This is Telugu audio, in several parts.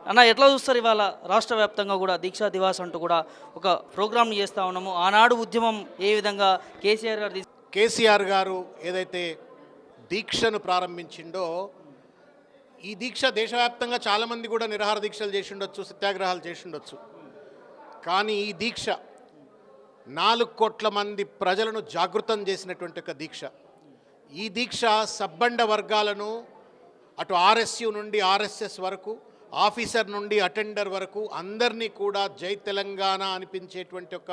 అన్న ఎట్లా చూస్తారు ఇవాళ రాష్ట్ర వ్యాప్తంగా కూడా దీక్షా దివాస్ అంటూ కూడా ఒక ప్రోగ్రామ్ని చేస్తూ ఉన్నాము. ఆనాడు ఉద్యమం ఏ విధంగా కేసీఆర్ గారు కేసీఆర్ గారు ఏదైతే దీక్షను ప్రారంభించిండో ఈ దీక్ష దేశవ్యాప్తంగా చాలామంది కూడా నిరాహార దీక్షలు చేసి ఉండొచ్చు, సత్యాగ్రహాలు చేసి ఉండొచ్చు. కానీ ఈ దీక్ష 4 కోట్ల మంది ప్రజలను జాగృతం చేసినటువంటి ఒక దీక్ష. ఈ దీక్ష సబ్బండ వర్గాలను అటు ఆర్ఎస్యు నుండి ఆర్ఎస్ఎస్ వరకు, ఆఫీసర్ నుండి అటెండర్ వరకు అందరినీ కూడా జై తెలంగాణ అనిపించేటువంటి ఒక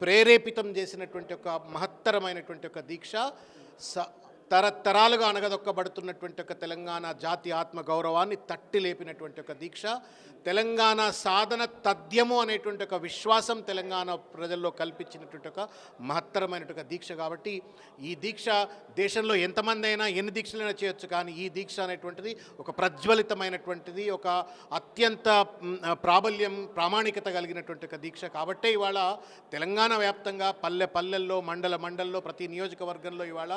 ప్రేరేపితం చేసినటువంటి ఒక మహత్తరమైనటువంటి ఒక దీక్ష. తరతరాలుగా అనగదొక్కబడుతున్నటువంటి ఒక తెలంగాణ జాతి ఆత్మ గౌరవాన్ని తట్టి లేపినటువంటి ఒక దీక్ష. తెలంగాణ సాధన తథ్యము అనేటువంటి ఒక విశ్వాసం తెలంగాణ ప్రజల్లో కల్పించినటువంటి ఒక మహత్తరమైనటువంటి ఒక దీక్ష. కాబట్టి ఈ దీక్ష దేశంలో ఎంతమంది అయినా ఎన్ని దీక్షలైనా చేయొచ్చు, కానీ ఈ దీక్ష అనేటువంటిది ఒక ప్రజ్వలితమైనటువంటిది, ఒక అత్యంత ప్రామాణికత కలిగినటువంటి ఒక దీక్ష. కాబట్టే ఇవాళ తెలంగాణ వ్యాప్తంగా పల్లెల్లో మండల్లో ప్రతి నియోజకవర్గంలో ఇవాళ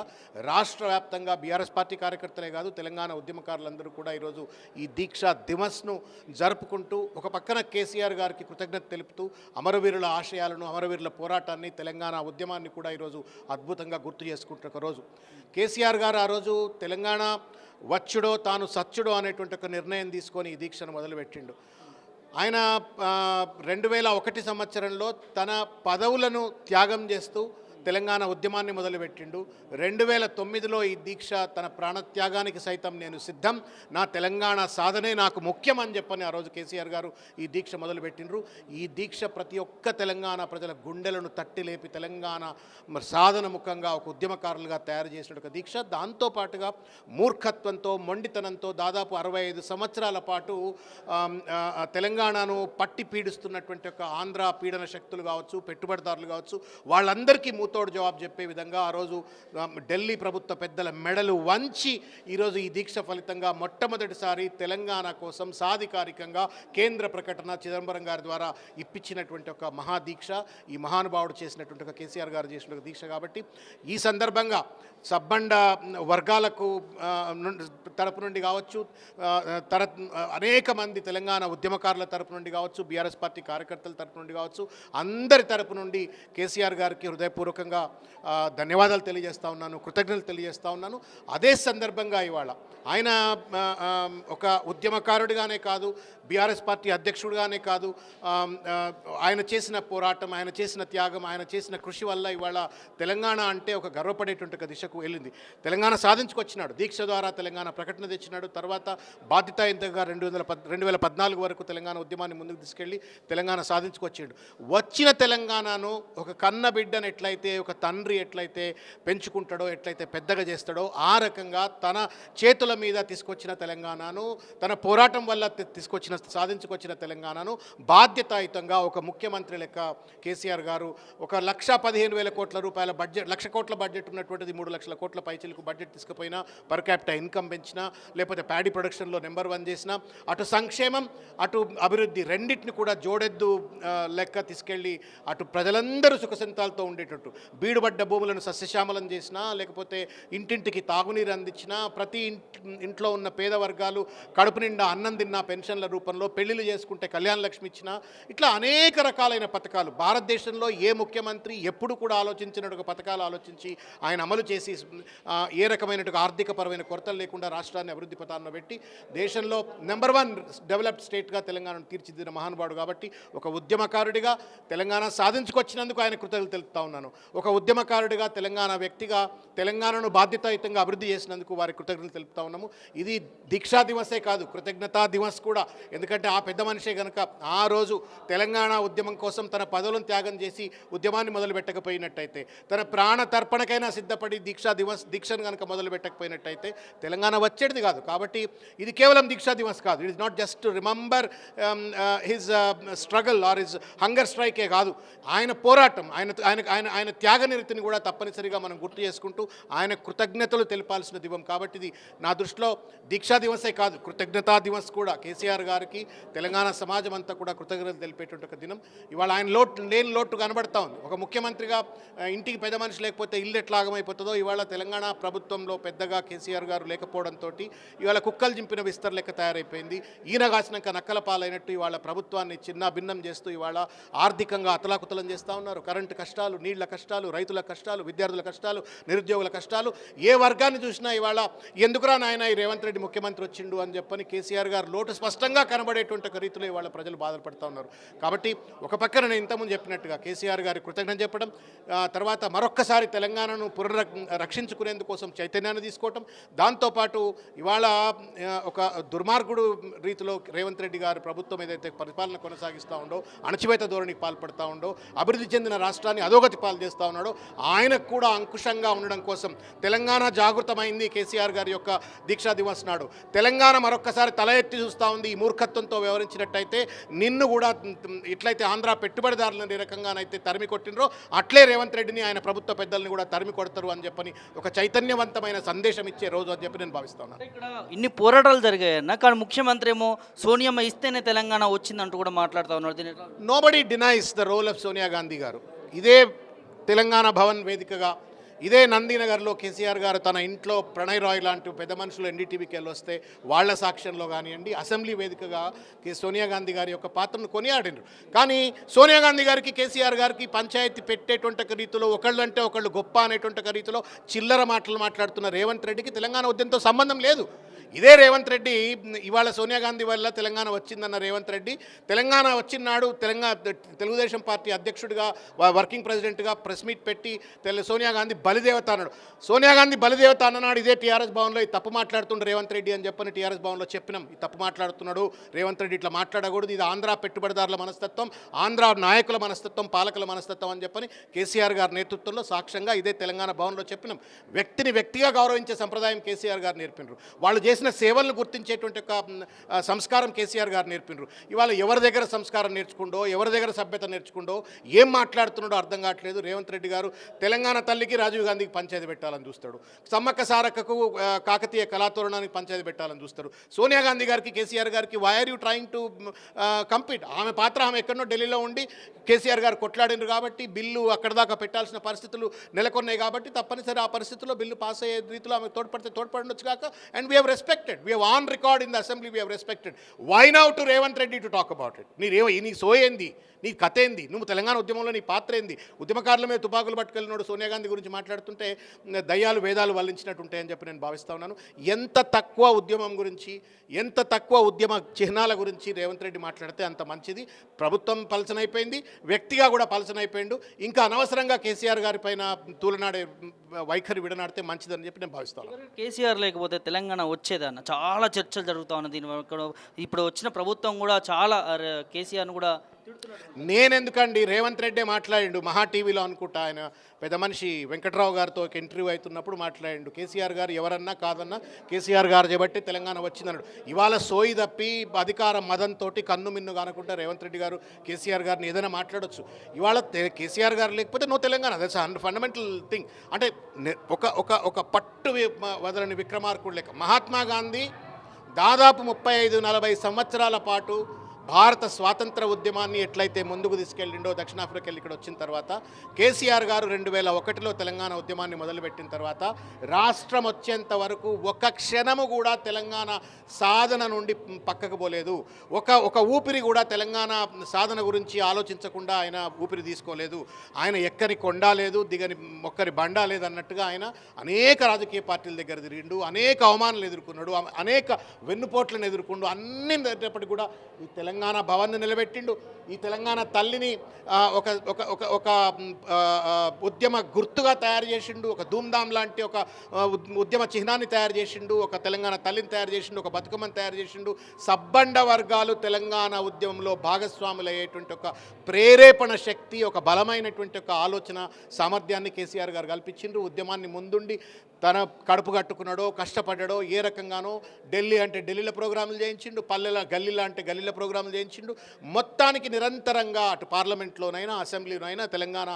రాష్ట్ర వ్యాప్తంగా బీఆర్ఎస్ పార్టీ కార్యకర్తలే కాదు, తెలంగాణ ఉద్యమకారులందరూ కూడా ఈరోజు ఈ దీక్షా దివస్ను జరుపుకుంటూ ఒక పక్కన కేసీఆర్ గారికి కృతజ్ఞత తెలుపుతూ అమరవీరుల ఆశయాలను, అమరవీరుల పోరాటాన్ని, తెలంగాణ ఉద్యమాన్ని కూడా ఈరోజు అద్భుతంగా గుర్తు చేసుకుంటున్న ఒక రోజు. కేసీఆర్ గారు ఆ రోజు తెలంగాణ వచ్చుడో తాను సచ్చుడో అనేటువంటి ఒక నిర్ణయం తీసుకొని ఈ దీక్షను మొదలుపెట్టిండు. ఆయన 2001 సంవత్సరంలో తన పదవులను త్యాగం చేస్తూ తెలంగాణ ఉద్యమాన్ని మొదలుపెట్టిండు. 2009లో ఈ దీక్ష తన ప్రాణత్యాగానికి సైతం నేను సిద్ధం, నా తెలంగాణ సాధనే నాకు ముఖ్యం అని చెప్పని ఆ రోజు కేసీఆర్ గారు ఈ దీక్ష మొదలుపెట్టిండ్రు. ఈ దీక్ష ప్రతి ఒక్క తెలంగాణ ప్రజల గుండెలను తట్టి లేపి తెలంగాణ సాధన ముఖంగా ఒక ఉద్యమకారులుగా తయారు చేసిన ఒక దీక్ష. దాంతోపాటుగా మూర్ఖత్వంతో, మొండితనంతో దాదాపు 65 సంవత్సరాల పాటు తెలంగాణను పట్టి పీడిస్తున్నటువంటి ఒక ఆంధ్ర పీడన శక్తులు కావచ్చు, పెట్టుబడిదారులు కావచ్చు, వాళ్ళందరికీ తోడు జవాబు చెప్పే విధంగా ఆ రోజు ఢిల్లీ ప్రభుత్వ పెద్దల మెడలు వంచి ఈరోజు ఈ దీక్ష ఫలితంగా మొట్టమొదటిసారి తెలంగాణ కోసం సాధికారికంగా కేంద్ర ప్రకటన చిదంబరం గారి ద్వారా ఇప్పించినటువంటి ఒక మహాదీక్ష, ఈ మహానుభావుడు చేసినటువంటి ఒక కేసీఆర్ గారు చేసిన ఒక దీక్ష. కాబట్టి ఈ సందర్భంగా సబ్బండ వర్గాలకు తరపు నుండి కావచ్చు, అనేక మంది తెలంగాణ ఉద్యమకారుల తరపు నుండి కావచ్చు, బీఆర్ఎస్ పార్టీ కార్యకర్తల తరపు నుండి కావచ్చు, అందరి తరపు నుండి కేసీఆర్ గారికి హృదయపూర్వకంగా ధన్యవాదాలు తెలియజేస్తూ ఉన్నాను, కృతజ్ఞతలు తెలియజేస్తూ ఉన్నాను. అదే సందర్భంగా ఇవాళ ఆయన ఒక ఉద్యమకారుడిగానే కాదు, బీఆర్ఎస్ పార్టీ అధ్యక్షుడిగానే కాదు, ఆయన చేసిన పోరాటం, ఆయన చేసిన త్యాగం, ఆయన చేసిన కృషి వల్ల ఇవాళ తెలంగాణ అంటే ఒక గర్వపడేటువంటి ఒక దిశకు వెళ్ళింది. తెలంగాణ సాధించుకొచ్చినాడు, దీక్ష ద్వారా తెలంగాణ ప్రకటన తెచ్చినాడు. తర్వాత బాధ్యతాయుతంగా 2014 వరకు తెలంగాణ ఉద్యమాన్ని ముందుకు తీసుకెళ్ళి తెలంగాణ సాధించుకొచ్చాడు. వచ్చిన తెలంగాణను ఒక కన్న బిడ్డను ఎట్లయితే ఒక తండ్రి ఎట్లయితే పెంచుకుంటాడో, ఎట్లయితే పెద్దగా చేస్తాడో, ఆ రకంగా తన చేతుల మీద తీసుకొచ్చిన తెలంగాణను, తన పోరాటం వల్ల సాధించుకొచ్చిన తెలంగాణను బాధ్యతాయుతంగా ఒక ముఖ్యమంత్రి లెక్క కేసీఆర్ గారు ఒక 1,15,000 కోట్ల రూపాయల బడ్జెట్, 1,00,000 కోట్ల బడ్జెట్ ఉన్నటువంటిది 3 లక్షల కోట్ల పైచిలకు బడ్జెట్ తీసుకుపోయినా, పర్ క్యాపిటల్ ఇన్కమ్ పెంచినా, లేకపోతే ప్యాడీ ప్రొడక్షన్లో నెంబర్ 1 చేసినా, అటు సంక్షేమం అటు అభివృద్ధి రెండింటిని కూడా జోడెద్దు లెక్క తీసుకెళ్ళి అటు ప్రజలందరూ సుఖసంతాలతో ఉండేటట్టు బీడుబడ్డ భూములను సస్యశ్యామలం చేసినా, లేకపోతే ఇంటింటికి తాగునీరు అందించినా, ప్రతి ఇంట్లో ఉన్న పేద వర్గాలు కడుపు నిండా అన్నం తిన్నా పెన్షన్ల రూపంలో, పెళ్లిళ్ళు చేసుకుంటే కళ్యాణ లక్ష్మి ఇచ్చినా, ఇట్లా అనేక రకాలైన పథకాలు భారతదేశంలో ఏ ముఖ్యమంత్రి ఎప్పుడు కూడా ఆలోచించినట్టు పథకాలు ఆలోచించి ఆయన అమలు చేసి ఏ రకమైన ఆర్థికపరమైన కొరతలు లేకుండా రాష్ట్రాన్ని అభివృద్ధి పథాన్ని పెట్టి దేశంలో నెంబర్ 1 డెవలప్డ్ స్టేట్గా తెలంగాణను తీర్చిదిద్దిన మహానుభావుడు. కాబట్టి ఒక ఉద్యమకారుడిగా తెలంగాణ సాధించుకొచ్చినందుకు ఆయన కృతజ్ఞతలు తెలుపుతా ఉన్నాను. ఒక ఉద్యమకారుడిగా తెలంగాణ వ్యక్తిగా తెలంగాణను బాధ్యతాయుతంగా అభివృద్ధి చేసినందుకు వారి కృతజ్ఞతలు తెలుపుతా ఉన్నాము. ఇది దీక్షా దివసే కాదు, కృతజ్ఞతా దివస్ కూడా. ఎందుకంటే ఆ పెద్ద మనిషే కనుక ఆ రోజు తెలంగాణ ఉద్యమం కోసం తన పదవులను త్యాగం చేసి ఉద్యమాన్ని మొదలు పెట్టకపోయినట్టయితే, తన ప్రాణ తర్పణకైనా సిద్ధపడి దీక్షను కనుక మొదలు పెట్టకపోయినట్టయితే తెలంగాణ వచ్చేది కాదు. కాబట్టి ఇది కేవలం దీక్షా దివస్ కాదు, it is not just to remember his struggle or his hunger స్ట్రైకే కాదు, ఆయన పోరాటం, ఆయన త్యాగనిరతిని కూడా తప్పనిసరిగా మనం గుర్తు చేసుకుంటూ ఆయన కృతజ్ఞతలు తెలిపాల్సిన దివం. కాబట్టి ఇది నా దృష్టిలో దీక్షా దివసే కాదు, కృతజ్ఞతా దివస్ కూడా. కేసీఆర్ గారికి తెలంగాణ సమాజం అంతా కూడా కృతజ్ఞతలు తెలిపేటువంటి ఒక దినం. ఇవాళ ఆయన లేని లోటు కనబడతా ఉంది. ఒక ముఖ్యమంత్రిగా ఇంటికి పెద్ద మనిషి లేకపోతే ఇల్లు ఎట్లా ఆగమైపోతుందో, ఇవాళ తెలంగాణ ప్రభుత్వంలో పెద్దగా కేసీఆర్ గారు లేకపోవడంతో ఇవాళ కుక్కలు జింపిన విస్తర్ లెక్క తయారైపోయింది. ఈయన కాసినాక నక్కల పాలైనట్టు ఇవాళ ప్రభుత్వాన్ని చిన్న భిన్నం చేస్తూ ఇవాళ ఆర్థికంగా అతలాకుతలం చేస్తూ ఉన్నారు. కరెంటు కష్టాలు, నీళ్ల కష్టాలు, రైతుల కష్టాలు, విద్యార్థుల కష్టాలు, నిరుద్యోగుల కష్టాలు. ఏ వర్గాన్ని చూసినా ఇవాళ ఎందుకురా నాయన ఈ రేవంత్ రెడ్డి ముఖ్యమంత్రి వచ్చిండు అని చెప్పని కేసీఆర్ గారు లోటు స్పష్టంగా కనబడేటువంటి ఒక రీతిలో ఇవాళ ప్రజలు బాధపడుతూ ఉన్నారు. కాబట్టి ఒక పక్కన నేను ఇంతకుముందు చెప్పినట్టుగా కేసీఆర్ గారి కృతజ్ఞత చెప్పడం, తర్వాత మరొక్కసారి తెలంగాణను రక్షించుకునేందుకోసం చైతన్యాన్ని తీసుకోవటం, దాంతోపాటు ఇవాళ ఒక దుర్మార్గుడు రీతిలో రేవంత్ రెడ్డి గారు ప్రభుత్వం ఏదైతే పరిపాలన కొనసాగిస్తూ ఉండో, అణచివేత ధోరణికి పాల్పడుతూ ఉండో, అభివృద్ధి చెందిన రాష్ట్రాన్ని అధోగతి పాలు చేస్తూ ఉన్నాడో, ఆయనకు కూడా అంకుశంగా ఉండడం కోసం తెలంగాణ జాగృతమైంది కేసీఆర్ గారి యొక్క దీక్షా దివస్ నాడు. తెలంగాణ మరొక్కసారి తల ఎత్తి చూస్తూ ఉంది. ఈ మూర్ఖత్వంతో వ్యవహరించినట్టయితే నిన్ను కూడా ఇట్లయితే ఆంధ్ర పెట్టుబడిదారులను ఏ రకంగానైతే తరిమి కొట్టినరో అట్లే రేవంత్ రెడ్డిని ఆయన ప్రభుత్వ పెద్దల్ని కూడా తరిమి కొడతారు అని చెప్పని ఒక చైతన్యవంతమైన సందేశం ఇచ్చే రోజు అని చెప్పి నేను భావిస్తున్నాను. ఇక్కడ ఇన్ని పోరాటాలు జరిగాయన్న, కానీ ముఖ్యమంత్రి ఏమో సోనియమ్మ ఇస్తేనే తెలంగాణ వచ్చిందంటూ కూడా మాట్లాడుతూ ఉన్నారు. దీని nobody denies the role of Sonia Gandhi గారు. ఇదే తెలంగాణ భవన్ వేదికగా, ఇదే నందినగర్లో కేసీఆర్ గారు తన ఇంట్లో ప్రణయ్ రాయ్ లాంటి పెద్ద మనుషులు ఎన్డీటీవీకి వెళ్ళి వస్తే వాళ్ళ సాక్ష్యంలో కానివ్వండి, అసెంబ్లీ వేదికగా సోనియా గాంధీ గారి యొక్క పాత్రను కొనియాడినారు. కానీ సోనియా గాంధీ గారికి కేసీఆర్ గారికి పంచాయతీ పెట్టేటువంటి రీతిలో ఒకళ్ళంటే ఒకళ్ళు గొప్ప అనేటువంటి రీతిలో చిల్లర మాటలు మాట్లాడుతున్న రేవంత్ రెడ్డికి తెలంగాణ ఉద్యమంతో సంబంధం లేదు. ఇదే రేవంత్ రెడ్డి ఇవాళ సోనియా గాంధీ వల్ల తెలంగాణ వచ్చిందన్న రేవంత్ రెడ్డి తెలంగాణ వచ్చినాడు తెలుగుదేశం పార్టీ అధ్యక్షుడిగా వర్కింగ్ ప్రెసిడెంట్గా ప్రెస్ మీట్ పెట్టి సోనియా గాంధీ బలిదేవత అన్నాడు. సోనియా గాంధీ బలిదేవత అన్ననాడు ఇదే టీఆర్ఎస్ భవన్లో ఈ తప్పు మాట్లాడుతుండే రేవంత్ రెడ్డి అని చెప్పని టీఆర్ఎస్ భవన్లో చెప్పినాం. ఈ తప్పు మాట్లాడుతున్నాడు రేవంత్ రెడ్డి, ఇట్లా మాట్లాడకూడదు, ఇది ఆంధ్ర పెట్టుబడిదారుల మనస్తత్వం, ఆంధ్ర నాయకుల మనస్తత్వం, పాలకుల మనస్తత్వం అని చెప్పని కేసీఆర్ గారి నేతృత్వంలో సాక్ష్యంగా ఇదే తెలంగాణ భవన్లో చెప్పినాం. వ్యక్తిని వ్యక్తిగా గౌరవించే సంప్రదాయం కేసీఆర్ గారు నేర్పినారు. వాళ్ళు చేసిన సేవలను గుర్తించేటువంటి ఒక సంస్కారం కేసీఆర్ గారు నేర్పినారు. ఇవాళ ఎవరి దగ్గర సంస్కారం నేర్చుకుండో, ఎవరి దగ్గర సభ్యత నేర్చుకుండో, ఏం మాట్లాడుతున్నాడో అర్థం కావట్లేదు. రేవంత్ రెడ్డి గారు తెలంగాణ తల్లికి రాజీవ్ గాంధీకి పంచాయతీ పెట్టాలని చూస్తాడు, సమ్మక్క సారక్కకు కాకతీయ కళాతోరణానికి పంచాయతీ పెట్టాలని చూస్తాడు. సోనియా గాంధీ గారికి కేసీఆర్ గారికి why are you trying to compete? ఆమె పాత్ర ఆమె ఎక్కడో ఢిల్లీలో ఉండి కేసీఆర్ గారు కొట్లాడినారు కాబట్టి బిల్లు అక్కడ దాకా పెట్టాల్సిన పరిస్థితులు నెలకొన్నాయి కాబట్టి తప్పనిసరి ఆ పరిస్థితుల్లో బిల్లు పాస్ అయ్యే రీతిలో ఆమె తోడ్పడొచ్చు కాక. And we have respected, we have on record in the assembly, we have respected. Why now to Revanth Reddy to talk about it? నీ సోయేంది, నీ కథ ఏంది, నువ్వు తెలంగాణ ఉద్యమంలో నీ పాత్ర ఏంది? ఉద్యమకారుల మీద తుపాకులు పట్టుకెళ్ళినాడు సోనియా గాంధీ గురించి మాట్లాడుతుంటే దయ్యాలు వేదాలు వల్లించినట్టు ఉంటాయని చెప్పి నేను భావిస్తూ ఉన్నాను. ఎంత తక్కువ ఉద్యమం గురించి, ఎంత తక్కువ ఉద్యమ చిహ్నాల గురించి రేవంత్ రెడ్డి మాట్లాడితే అంత మంచిది. ప్రభుత్వం పలచనైపోయింది, వ్యక్తిగా కూడా పలచనైపోయిండు. ఇంకా అనవసరంగా కేసీఆర్ గారి పైన తూలనాడే వైఖరి విడనాడితే మంచిదని చెప్పి నేను భావిస్తాను. కేసీఆర్ లేకపోతే తెలంగాణ వచ్చేదన్న చాలా చర్చలు జరుగుతూ ఉన్నాయి. దీని ఇప్పుడు వచ్చిన ప్రభుత్వం కూడా చాలా కేసీఆర్ను కూడా నేనెందుకండి, రేవంత్ రెడ్డి మాట్లాడిండు మహా టీవీలో అనుకుంటా, ఆయన పెద్ద మనిషి వెంకట్రావు గారితో ఒక ఇంటర్వ్యూ అవుతున్నప్పుడు మాట్లాడిండు. కేసీఆర్ గారు ఎవరన్నా కాదన్నా కేసీఆర్ గారు చేయబట్టి తెలంగాణ వచ్చిందన్నాడు. ఇవాళ సోయి తప్పి అధికార మదంతో కన్ను మిన్ను కానుకుంటా రేవంత్ రెడ్డి గారు కేసీఆర్ గారిని ఏదైనా మాట్లాడొచ్చు. ఇవాళ కేసీఆర్ గారు లేకపోతే no Telangana, that's fundamental thing. అంటే ఒక పట్టు వదలని విక్రమార్కుడు లెక్క మహాత్మా గాంధీ దాదాపు 35-40 సంవత్సరాల పాటు భారత స్వాతంత్ర ఉద్యమాన్ని ఎట్లయితే ముందుకు తీసుకెళ్ళిండో, దక్షిణాఫ్రికా వెళ్ళి ఇక్కడ వచ్చిన తర్వాత కేసీఆర్ గారు 2001లో తెలంగాణ ఉద్యమాన్ని మొదలుపెట్టిన తర్వాత రాష్ట్రం వచ్చేంత వరకు ఒక క్షణము కూడా తెలంగాణ సాధన నుండి పక్కకు పోలేదు. ఒక ఊపిరి కూడా తెలంగాణ సాధన గురించి ఆలోచించకుండా ఆయన ఊపిరి తీసుకోలేదు. ఆయన ఎక్కని కొండా లేదు, దిగని మొక్కని బండా లేదు అన్నట్టుగా ఆయన అనేక రాజకీయ పార్టీల దగ్గర తిరిగిండు, అనేక అవమానాలు ఎదుర్కొన్నాడు, అనేక వెన్నుపోట్లను ఎదుర్కొండు. అన్ని జరిగినప్పటికీ కూడా ఈ తెలంగాణ భవన్ని నిలబెట్టిండు. ఈ తెలంగాణ తల్లిని ఒక ఉద్యమ గుర్తుగా తయారు చేసిండు, ఒక ధూమ్ధామ్ లాంటి ఒక ఉద్యమ చిహ్నాన్ని తయారు చేసిండు, ఒక తెలంగాణ తల్లిని తయారు చేసిండు, ఒక బతుకమ్మని తయారు చేసిండు. సబ్బండ వర్గాలు తెలంగాణ ఉద్యమంలో భాగస్వాములు అయ్యేటువంటి ఒక ప్రేరేపణ శక్తి, ఒక బలమైనటువంటి ఒక ఆలోచన సామర్థ్యాన్ని కేసీఆర్ గారు కల్పించిండ్రు. ఉద్యమాన్ని ముందుండి తన కడుపు కట్టుకున్నాడో, కష్టపడ్డాడో, ఏ రకంగానో ఢిల్లీ అంటే ఢిల్లీలో ప్రోగ్రాములు చేయించిండు, గల్లీలో అంటే గల్లీలో ప్రోగ్రాములు శంకుస్థాపన చేయించిండు. మొత్తానికి నిరంతరంగా అటు పార్లమెంట్లోనైనా అసెంబ్లీలోనైనా తెలంగాణ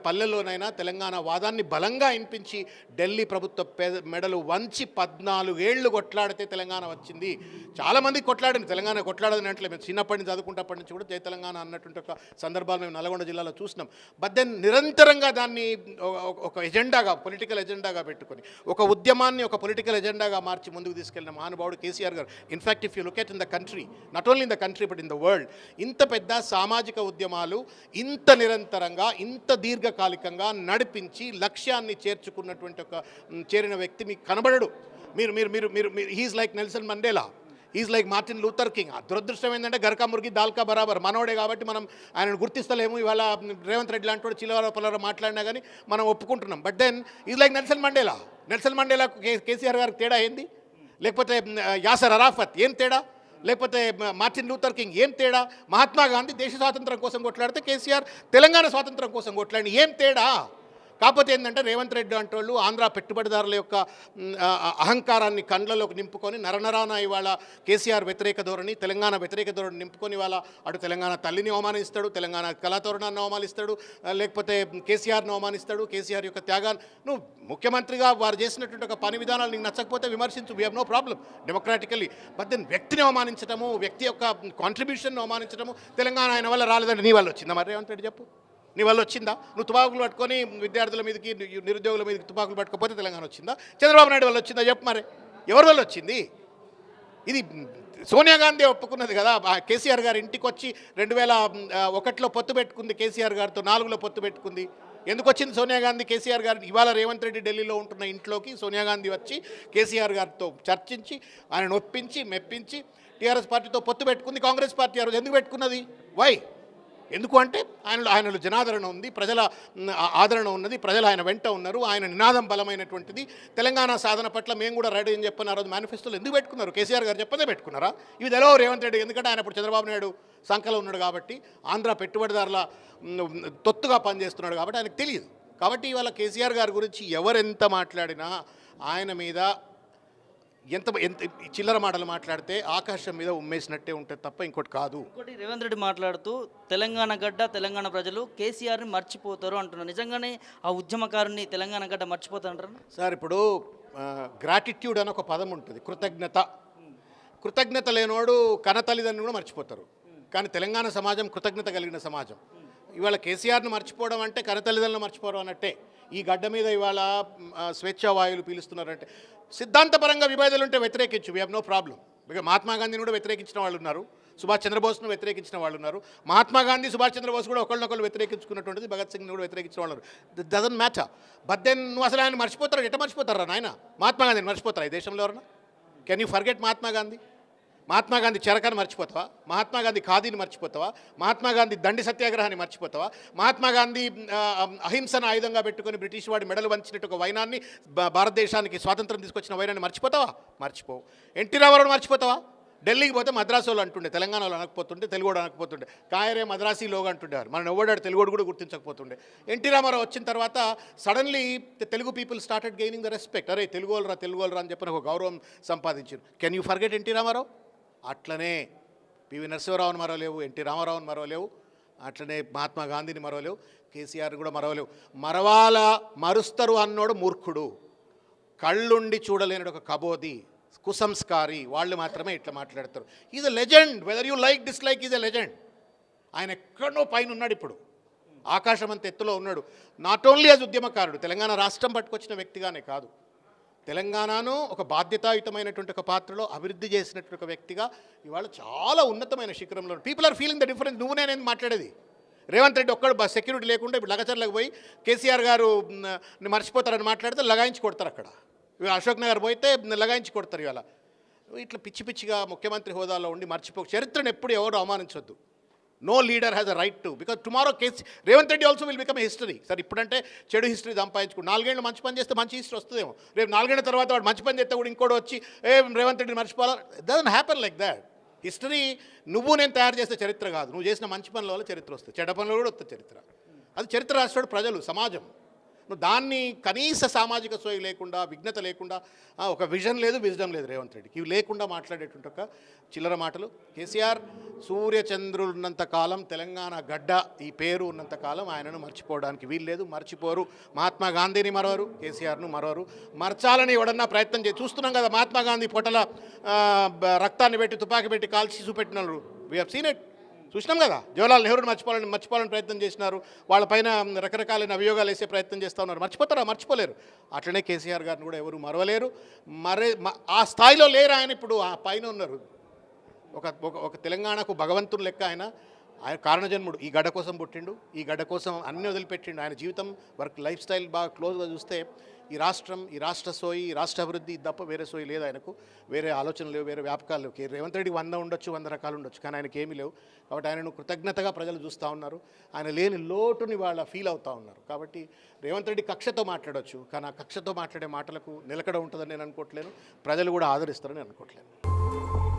పల్లెల్లోనైనా తెలంగాణ వాదాన్ని బలంగా వినిపించి ఢిల్లీ ప్రభుత్వ మెడలు వంచి 14 ఏళ్ళు కొట్లాడితే తెలంగాణ వచ్చింది. చాలామంది కొట్లాడింది, తెలంగాణ కొట్లాడదని అంటే మేము చిన్నప్పటి నుంచి చదువుకుంటప్పటి నుంచి కూడా జై తెలంగాణ అన్నటువంటి ఒక సందర్భాలు మేము నల్గొండ జిల్లాలో చూసినాం. బట్ దెన్ నిరంతరంగా దాన్ని ఒక ఎజెండాగా, పొలిటికల్ ఎజెండాగా పెట్టుకొని ఒక ఉద్యమాన్ని ఒక పొలిటికల్ ఎజెండాగా మార్చి ముందుకు తీసుకెళ్ళిన మహానుభావుడు కేసీఆర్ గారు. In fact if you look at in the country, not only in the country but in the world, ఇంత పెద్ద సామాజిక ఉద్యమాలు ఇంత నిరంతరంగా ఇంత దీర్ఘకాలికంగా నడిపించి లక్ష్యాన్ని చేరిన వ్యక్తి మీకు కనబడడు. మీరు మీరు మీరు మీరు he's like Nelson Mandela, is like Martin Luther King. దురదృష్టం ఏంటంటే గరకా మురిగి దాల్కా బరాబర్ మనోడే కాబట్టి మనం ఆయనను గుర్తిస్తలేము. ఇవాళ రేవంత్ రెడ్డి లాంటి వాడు చిల్లవర పొలవర మాట్లాడినా కానీ మనం ఒప్పుకుంటున్నాం. But then is like Nelson Mandela. Nelson మండేలాకు కేసీఆర్ గారికి తేడా ఏంది? లేకపోతే యాసర్ అరాఫత్ ఏం తేడా? లేకపోతే మార్టిన్ లూథర్ కింగ్ ఏం తేడా? మహాత్మా గాంధీ దేశ స్వాతంత్రం కోసం కొట్లాడితే కేసీఆర్ తెలంగాణ స్వాతంత్రం కోసం కొట్లాడి ఏం తేడా? కాకపోతే ఏంటంటే రేవంత్ రెడ్డి అంటే వాళ్ళు ఆంధ్ర పెట్టుబడిదారుల యొక్క అహంకారాన్ని కండ్లలోకి నింపుకొని నరనరాన ఇవాళ కేసీఆర్ వ్యతిరేక ధోరణి, తెలంగాణ వ్యతిరేక ధోరణి నింపుకొని ఇవాళ అటు తెలంగాణ తల్లిని అవమానిస్తాడు, తెలంగాణ కళాతోరణాన్ని అవమానిస్తాడు, లేకపోతే కేసీఆర్ని అవమానిస్తాడు. కేసీఆర్ యొక్క త్యాగాన్ని నువ్వు ముఖ్యమంత్రిగా వారు చేసినటువంటి ఒక పని విధానాలు నీకు నచ్చకపోతే విమర్శించు, we have no problem democratically. But then వ్యక్తిని అవమానించడము, వ్యక్తి యొక్క కాంట్రిబ్యూషన్ అవమానించడము, తెలంగాణ ఆయన వల్ల రాలేదంటే నీ వల్ల వచ్చిందా? మరి రేవంత్ రెడ్డి చెప్పు, నీ వల్ల వచ్చిందా? నువ్వు తుపాకులు పట్టుకొని విద్యార్థుల మీదకి నిరుద్యోగుల మీదకి తుపాకులు పట్టుకోకపోతే తెలంగాణ వచ్చిందా? చంద్రబాబు నాయుడు వల్ల వచ్చిందా? చెప్పు మరి, ఎవరి వల్ల వచ్చింది? ఇది సోనియా గాంధీ ఒప్పుకున్నది కదా. కేసీఆర్ గారు ఇంటికి వచ్చి 2001లో పొత్తు పెట్టుకుంది, కేసీఆర్ గారితో 4లో పొత్తు పెట్టుకుంది. ఎందుకు వచ్చింది సోనియా గాంధీ కేసీఆర్ గారు? ఇవాళ రేవంత్ రెడ్డి ఢిల్లీలో ఉంటున్న ఇంట్లోకి సోనియా గాంధీ వచ్చి కేసీఆర్ గారితో చర్చించి ఆయన ఒప్పించి మెప్పించి టీఆర్ఎస్ పార్టీతో పొత్తు పెట్టుకుంది. కాంగ్రెస్ పార్టీ ఆ రోజు ఎందుకు పెట్టుకున్నది? వై? ఎందుకు అంటే ఆయనలో జనాదరణ ఉంది, ప్రజల ఆదరణ ఉన్నది, ప్రజలు ఆయన వెంట ఉన్నారు, ఆయన నినాదం బలమైనటువంటిది. తెలంగాణ సాధన పట్ల మేము కూడా రెడీ అని చెప్పిన ఆ రోజు మేనిఫెస్టోలో ఎందుకు పెట్టుకున్నారు? కేసీఆర్ గారు చెప్పదే పెట్టుకున్నారా? ఇవి తెలవు రేవంత్ రెడ్డి, ఎందుకంటే ఆయన ఇప్పుడు చంద్రబాబు నాయుడు సంకలో ఉన్నాడు కాబట్టి, ఆంధ్ర పెట్టుబడిదారుల తొత్తుగా పనిచేస్తున్నాడు కాబట్టి ఆయనకు తెలియదు. కాబట్టి ఇవాళ కేసీఆర్ గారి గురించి ఎవరెంత మాట్లాడినా ఆయన మీద ఎంత చిల్లర మాటలు మాట్లాడితే ఆకాశం మీద ఉమ్మేసినట్టే ఉంటుంది తప్ప ఇంకోటి కాదు. ఇంకోటి రేవంత్ రెడ్డి మాట్లాడుతూ తెలంగాణ గడ్డ తెలంగాణ ప్రజలు కేసీఆర్ని మర్చిపోతారు అంటున్నారు. నిజంగానే ఆ ఉద్యమకారుని తెలంగాణ గడ్డ మర్చిపోతారంటారు సార్? ఇప్పుడు గ్రాటిట్యూడ్ అని ఒక పదం ఉంటుంది, కృతజ్ఞత. కృతజ్ఞత లేనోడు కనతల్లిదండ్రులు కూడా మర్చిపోతారు. కానీ తెలంగాణ సమాజం కృతజ్ఞత కలిగిన సమాజం. ఇవాళ కేసీఆర్ని మర్చిపోవడం అంటే కనతల్లిదండ్రులు మర్చిపోవడం అన్నట్టే. ఈ గడ్డ మీద ఇవాళ స్వేచ్ఛావాయువులు పీలుస్తున్నారంటే సిద్ధాంతపరంగా విభేదాలు ఉంటే వ్యతిరేకించు, we have no problem. Because Mahatma గాంధీని కూడా వ్యతిరేకించిన వాళ్ళు ఉన్నారు, సుభాష్ చంద్రబోస్ను వ్యతిరేకించిన వాళ్ళు ఉన్నారు. మహాత్మా గాంధీ సుభాష్ చంద్రబోస్ కూడా ఒకళ్ళనొకళ్ళు వ్యతిరేకించుకున్నటువంటిది, భగత్ సింగ్ని కూడా వ్యతిరేకించిన వాళ్ళు. Doesn't matter. బట్ దెన్ నువ్వు అసలు ఆయన మర్చిపోతారు, ఎట్లా మర్చిపోతారా నాయన? మహాత్మా గాంధీని మర్చిపోతారా ఈ దేశంలో ఎవరన్నా? Can you forget Mahatma Gandhi? Mahatma Gandhi చరకాన్ని మర్చిపోతావా? మహాత్మా గాంధీ ఖాదీని మర్చిపోతావా? మహాత్మా గాంధీ దండి సత్యాగ్రహాన్ని మర్చిపోతావా? మహాత్మా గాంధీ అహింసను ఆయుధంగా పెట్టుకొని బ్రిటిష్ వాడి మెడలు వంచినట్టు ఒక వైనాన్ని, భారతదేశానికి స్వాతంత్రం తీసుకొచ్చిన వైనాన్ని మర్చిపోతావా? మర్చిపోవు. ఎన్టీ రామారావు మర్చిపోతావా? ఢిల్లీకి పోతే మద్రాసు వాళ్ళు అంటుండే, తెలంగాణలో అనకపోతుండే, తెలుగుడు అనకపోతుండే, కాయరే మద్రాసీ లోగా అంటుండేవారు. మనం ఎవడాడు తెలుగుడు కూడా గుర్తించకపోతుండే. ఎన్టీ రామారావు వచ్చిన తర్వాత suddenly Telugu people started gaining the respect. అరే తెలుగు వాళ్ళరా అని చెప్పిన ఒక గౌరవం సంపాదించారు. Can you forget NT Ramarao? అట్లనే పివి నరసింహారావుని మరవలేవు, ఎన్టీ రామారావుని మరవలేవు, అట్లనే మహాత్మా గాంధీని మరవలేవు, కేసీఆర్ని కూడా మరవలేవు. మరుస్తారు అన్నోడు మూర్ఖుడు, కళ్ళుండి చూడలేనుడు ఒక కబోది, కుసంస్కారి, వాళ్ళు మాత్రమే ఇట్లా మాట్లాడతారు. Is a legend, whether you like dislike, is a legend. ఆయన ఎక్కడో పైన ఉన్నాడు, ఇప్పుడు ఆకాశం అంత ఎత్తులో ఉన్నాడు. నాట్ ఓన్లీ యాజ్ ఉద్యమకారుడు, తెలంగాణ రాష్ట్రం పట్టుకొచ్చిన వ్యక్తిగానే కాదు, తెలంగాణను ఒక బాధ్యతాయుతమైనటువంటి ఒక పాత్రలో అభివృద్ధి చేసినటువంటి ఒక వ్యక్తిగా ఇవాళ చాలా ఉన్నతమైన శిఖరంలో. People are feeling the difference. నువ్వు నేనేం మాట్లాడేది? రేవంత్ రెడ్డి ఒక్కడు సెక్యూరిటీ లేకుండా ఇప్పుడు లగచర్లకు పోయి కేసీఆర్ గారు మర్చిపోతారని మాట్లాడితే లగాయించి కొడతారు. అక్కడ అశోక్ నగర్ పోతే లగాయించి కొడతారు. ఇవాళ ఇట్లా పిచ్చి పిచ్చిగా ముఖ్యమంత్రి హోదాలో ఉండి చరిత్రను ఎప్పుడు ఎవరు అవమానించొద్దు. No leader has a right to, because tomorrow Revanth Reddy also will become a history. Sir ఇప్పుడంటే చెడు హిస్టరీ సంపాదించుకో, 4 ఏళ్ళు మంచి పని చేస్తే మంచి హిస్టరీ వస్తుందేమో. రేపు 4 ఏళ్ళ తర్వాత వాడు మంచి పని చేస్తే కూడా ఇంకోటి వచ్చి రేవంత్ రెడ్డిని మర్చిపోవాలి. It doesn't happen like that. History నువ్వు నేను తయారు చేస్తే చరిత్ర కాదు, నువ్వు చేసిన మంచి పనుల వల్ల చరిత్ర వస్తుంది, చెడ్డ పనులు కూడా వస్తుంది చరిత్ర. అది చరిత్ర రాస్తాడు ప్రజలు, సమాజం. దాన్ని కనీస సామాజిక సోయి లేకుండా, విఘ్నత లేకుండా, ఒక విజన్ లేదు, విజ్డమ్ లేదు రేవంత్ రెడ్డికి. ఇవి లేకుండా మాట్లాడేటువంటి ఒక చిల్లర మాటలు. కేసీఆర్ సూర్యచంద్రులు ఉన్నంత కాలం, తెలంగాణ గడ్డ ఈ పేరు ఉన్నంత కాలం ఆయనను మర్చిపోవడానికి వీల్లేదు, మర్చిపోరు. మహాత్మా గాంధీని మరవరు, కేసీఆర్ను మరవరు. మర్చాలని ఎవడన్నా ప్రయత్నం చూస్తున్నాం కదా, మహాత్మా గాంధీ పొట్టల రక్తాన్ని పెట్టి తుపాకీ పెట్టి కాల్చి చూపెట్టినారు. వీ హ్యావ్ సీన్ ఇట్, చూసినాం కదా. జవహర్లాల్ నెహ్రూని మర్చిపోవాలని ప్రయత్నం చేసినారు, వాళ్ళపైన రకరకాలైన అభియోగాలు వేసే ప్రయత్నం చేస్తూ ఉన్నారు. మర్చిపోతారా? మర్చిపోలేరు. అట్లనే కేసీఆర్ గారిని కూడా ఎవరు మరవలేరు. ఆ స్థాయిలో లేరు ఆయన, ఇప్పుడు ఆ పైన ఉన్నారు. ఒక తెలంగాణకు భగవంతుని లెక్క ఆయన కారణజన్ముడు. ఈ గడ్డ కోసం పుట్టిండు, ఈ గడ్డ కోసం అన్నీ వదిలిపెట్టిండు. ఆయన జీవితం, వర్క్, లైఫ్ స్టైల్ బాగా క్లోజ్గా చూస్తే ఈ రాష్ట్రం, ఈ రాష్ట్ర సోయి, ఈ రాష్ట్ర అభివృద్ధి తప్ప వేరే సోయి లేదు ఆయనకు. వేరే ఆలోచనలు లేవు, వేరే వ్యాపకాలు లేవు. రేవంత్ రెడ్డికి 100 ఉండొచ్చు, 100 రకాలు ఉండొచ్చు, కానీ ఆయనకి ఏమీ లేవు. కాబట్టి ఆయనను కృతజ్ఞతగా ప్రజలు చూస్తూ ఉన్నారు. ఆయన లేని లోటుని వాళ్ళ ఫీల్ అవుతూ ఉన్నారు. కాబట్టి రేవంత్ రెడ్డి కక్షతో మాట్లాడవచ్చు, కానీ ఆ కక్షతో మాట్లాడే మాటలకు నిలకడ ఉంటుందని నేను అనుకోవట్లేను. ప్రజలు కూడా ఆదరిస్తారని అనుకోవట్లేను.